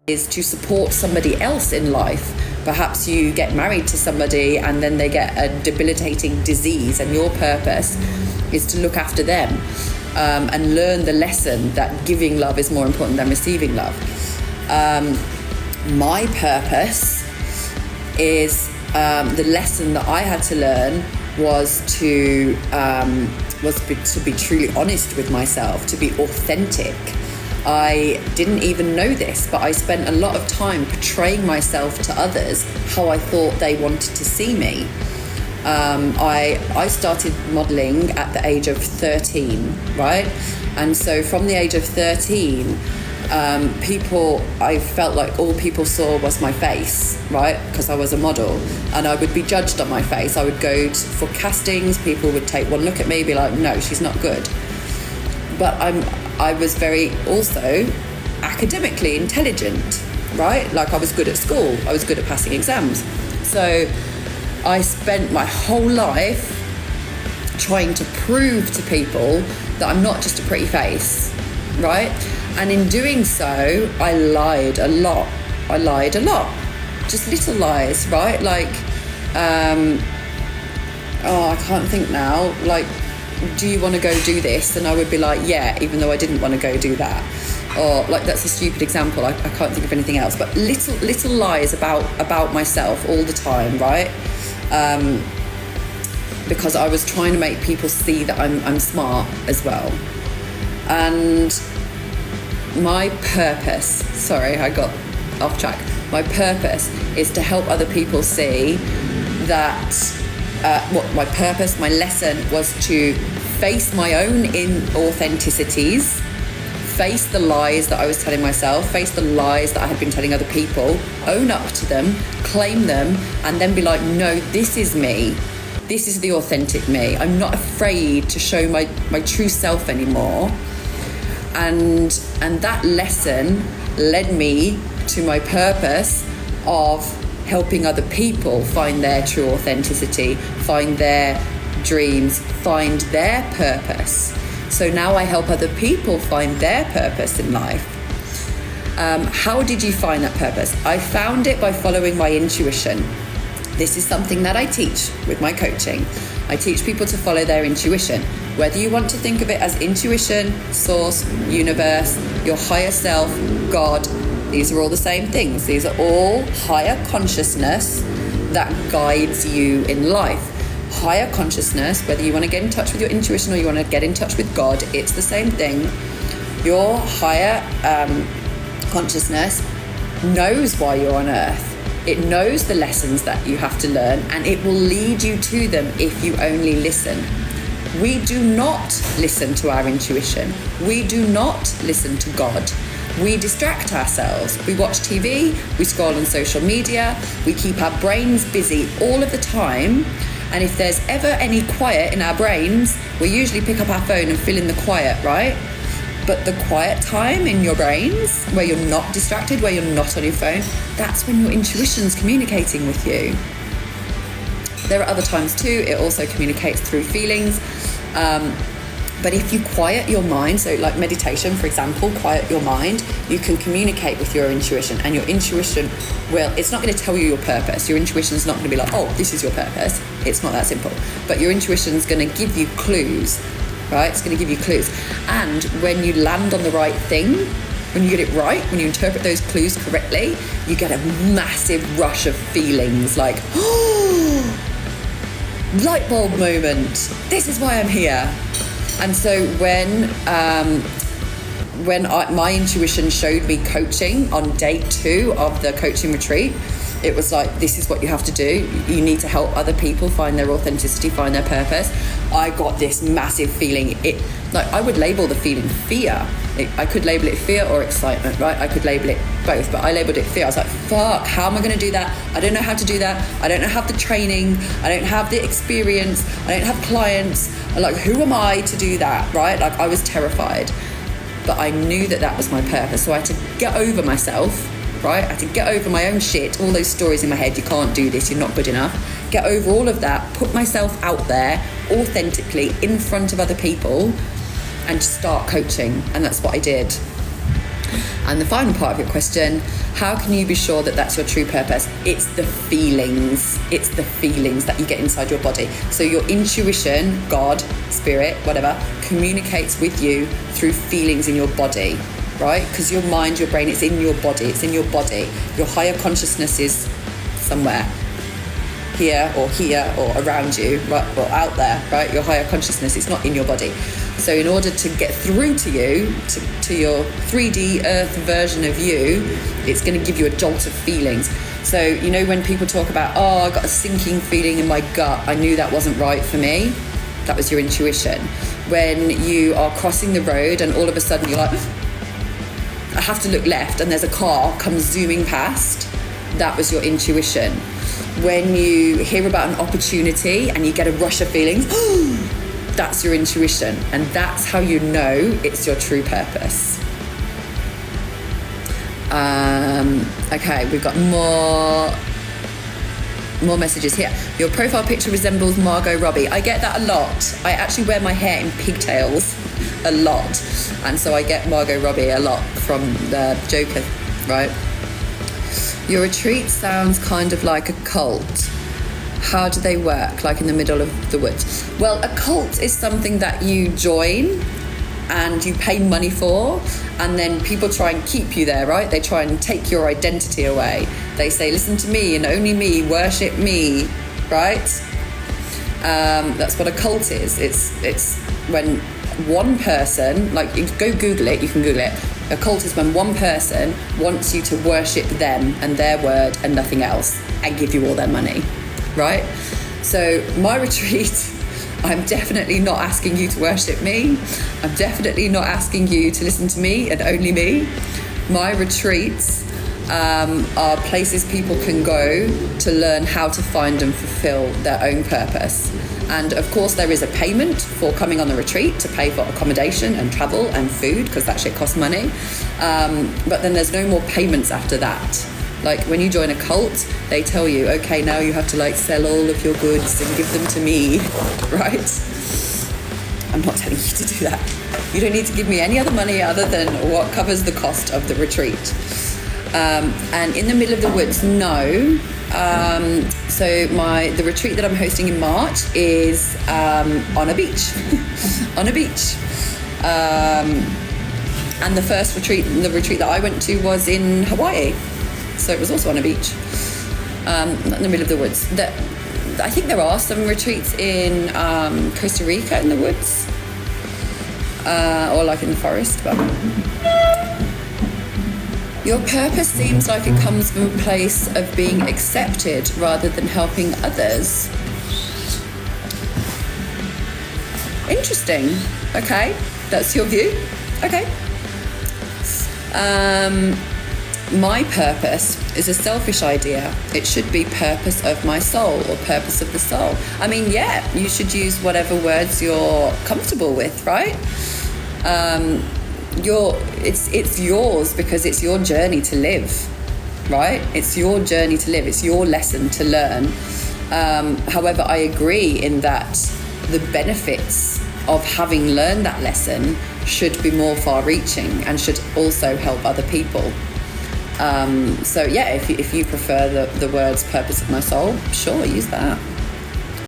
is to support somebody else in life. Perhaps you get married to somebody and then they get a debilitating disease, and your purpose is to look after them and learn the lesson that giving love is more important than receiving love. My purpose is the lesson that I had to learn was to be truly honest with myself, to be authentic. I didn't even know this, but I spent a lot of time portraying myself to others how I thought they wanted to see me. I started modelling at the age of 13, right? And so from the age of 13, I felt like all people saw was my face, right? Because I was a model, and I would be judged on my face. I would go for castings, people would take one look at me, be like, no, she's not good. But I was very also academically intelligent, right? Like I was good at school, I was good at passing exams. So I spent my whole life trying to prove to people that I'm not just a pretty face, right? And in doing so, I lied a lot. Just little lies, right? Like, I can't think now. Like, do you want to go do this? And I would be like, yeah, even though I didn't want to go do that. Or like, that's a stupid example. I can't think of anything else. But little lies about myself all the time, right? Because I was trying to make people see that I'm smart as well. And my purpose, sorry, I got off track. My purpose is to help other people see that my lesson was to face my own inauthenticities, face the lies that I was telling myself, face the lies that I had been telling other people, own up to them, claim them, and then be like, no, this is me. This is the authentic me. I'm not afraid to show my true self anymore. And that lesson led me to my purpose of helping other people find their true authenticity, find their dreams, find their purpose. So now I help other people find their purpose in life. How did you find that purpose? I found it by following my intuition. This is something that I teach with my coaching. I teach people to follow their intuition. Whether you want to think of it as intuition, source, universe, your higher self, God, these are all the same things. These are all higher consciousness that guides you in life. Higher consciousness, whether you want to get in touch with your intuition or you want to get in touch with God, it's the same thing. Your higher consciousness knows why you're on earth. It knows the lessons that you have to learn, and it will lead you to them if you only listen. We do not listen to our intuition. We do not listen to God. We distract ourselves. We watch TV, we scroll on social media, we keep our brains busy all of the time. And if there's ever any quiet in our brains, we usually pick up our phone and fill in the quiet, right? But the quiet time in your brains, where you're not distracted, where you're not on your phone, that's when your intuition's communicating with you. There are other times too, it also communicates through feelings. But if you quiet your mind, so like meditation, for example, quiet your mind, you can communicate with your intuition, and your intuition it's not going to tell you your purpose. Your intuition is not going to be like, oh, this is your purpose. It's not that simple. But your intuition is going to give you clues, right? It's going to give you clues. And when you land on the right thing, when you get it right, when you interpret those clues correctly, you get a massive rush of feelings like, oh, light bulb moment. This is why I'm here. And so when my intuition showed me coaching on day 2 of the coaching retreat, it was like, this is what you have to do. You need to help other people find their authenticity, find their purpose. I got this massive feeling. I would label the feeling fear. I could label it fear or excitement, right? I could label it both, but I labeled it fear. I was like, fuck, how am I going to do that? I don't know how to do that. I don't have the training. I don't have the experience. I don't have clients. Like, who am I to do that, right? Like, I was terrified. But I knew that was my purpose. So I had to get over myself, right? I had to get over my own shit, all those stories in my head. You can't do this. You're not good enough. Get over all of that. Put myself out there authentically in front of other people and start coaching. And that's what I did. And the final part of your question, how can you be sure that that's your true purpose? It's the feelings. It's the feelings that you get inside your body. So your intuition, God, spirit, whatever, communicates with you through feelings in your body, right? Because your mind, your brain, it's in your body. It's in your body. Your higher consciousness is somewhere. Here or around you, right, or out there, right? Your higher consciousness, it's not in your body. So in order to get through to you, to your 3D earth version of you, it's going to give you a jolt of feelings. So, you know, when people talk about, oh, I got a sinking feeling in my gut, I knew that wasn't right for me, that was your intuition. When you are crossing the road and all of a sudden you're like, I have to look left, and there's a car comes zooming past, that was your intuition. When you hear about an opportunity and you get a rush of feelings, that's your intuition. And that's how you know it's your true purpose. Okay, we've got more messages here. Your profile picture resembles Margot Robbie. I get that a lot. I actually wear my hair in pigtails a lot. And so I get Margot Robbie a lot from the Joker, right? Your retreat sounds kind of like a cult. How do they work? Like in the middle of the woods? Well, a cult is something that you join and you pay money for, and then people try and keep you there, right? They try and take your identity away. They say, listen to me and only me, worship me, right? That's what a cult is. It's when one person, like, go Google it, you can Google it. A cult is when one person wants you to worship them and their word and nothing else, and give you all their money, right? So my retreat, I'm definitely not asking you to worship me. I'm definitely not asking you to listen to me and only me. My retreats are places people can go to learn how to find and fulfill their own purpose. And of course there is a payment for coming on the retreat to pay for accommodation and travel and food, because that shit costs money. But then there's no more payments after that. Like when you join a cult, they tell you, okay, now you have to like sell all of your goods and give them to me, right? I'm not telling you to do that. You don't need to give me any other money other than what covers the cost of the retreat. And in the middle of the woods, no. So the retreat that I'm hosting in March is on a beach, on a beach. And the first retreat, the retreat that I went to was in Hawaii. So it was also on a beach, not in the middle of the woods. I think there are some retreats in Costa Rica in the woods, or like in the forest. But your purpose seems like it comes from a place of being accepted rather than helping others. Interesting. Okay, that's your view. Okay. My purpose is a selfish idea. It should be purpose of my soul or purpose of the soul. I mean, yeah, you should use whatever words you're comfortable with, right? It's yours because it's your journey to live, right? It's your journey to live. It's your lesson to learn. However, I agree in that the benefits of having learned that lesson should be more far-reaching and should also help other people. So yeah, if you prefer the words purpose of my soul, sure, use that.